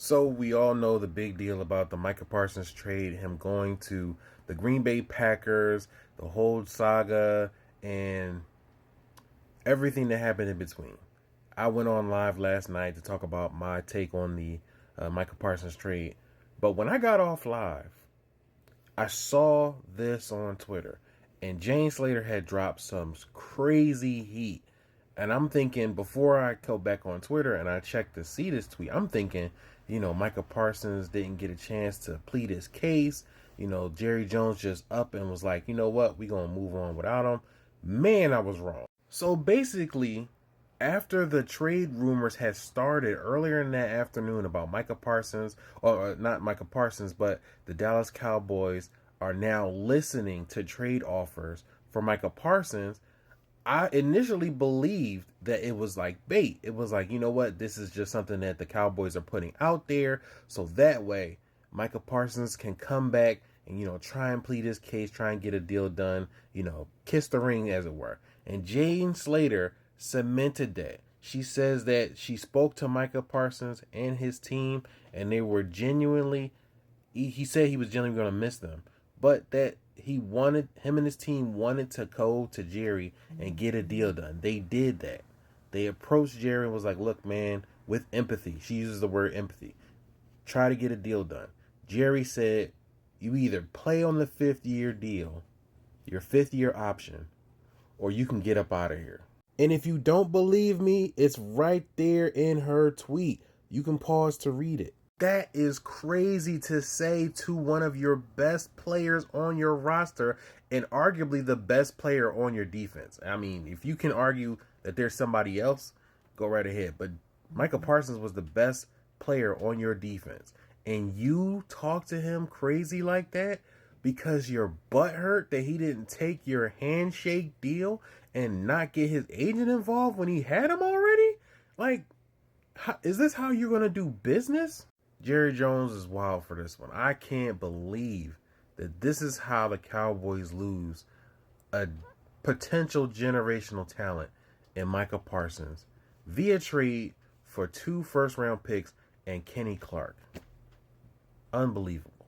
So we all know the big deal about the Micah Parsons trade, him going to the Green Bay Packers, the whole saga, and everything that happened in between. I went on live last night to talk about my take on the Micah Parsons trade. But when I got off live, I saw this on Twitter, and James Slater had dropped some crazy heat. And I'm thinking, before I go back on Twitter and I check to see this tweet, I'm thinking, Micah Parsons didn't get a chance to plead his case. Jerry Jones just up and was like, you know what, we're going to move on without him. Man, I was wrong. So basically, after the trade rumors had started earlier in that afternoon about Micah Parsons, or not Micah Parsons, but the Dallas Cowboys are now listening to trade offers for Micah Parsons, I initially believed that it was like bait. It was like, you know what, this is just something that the Cowboys are putting out there, so that way Micah Parsons can come back and, try and plead his case, try and get a deal done, kiss the ring, as it were. And Jane Slater cemented that. She says that she spoke to Micah Parsons and his team, and they were genuinely, he said he was genuinely going to miss them, but that him and his team wanted to go to Jerry and get a deal done. They did that. They approached Jerry and was like, look, man, with empathy. She uses the word empathy. Try to get a deal done. Jerry said, you either play on the 5th-year deal, your 5th-year option, or you can get up out of here. And if you don't believe me, it's right there in her tweet. You can pause to read it. That is crazy to say to one of your best players on your roster and arguably the best player on your defense. I mean, if you can argue that there's somebody else, go right ahead. But Micah Parsons was the best player on your defense. And you talk to him crazy like that because your butt hurt that he didn't take your handshake deal and not get his agent involved when he had him already? Like, is this how you're going to do business? Jerry Jones is wild for this one. I can't believe that this is how the Cowboys lose a potential generational talent in Micah Parsons via trade for 2 first-round picks and Kenny Clark. Unbelievable.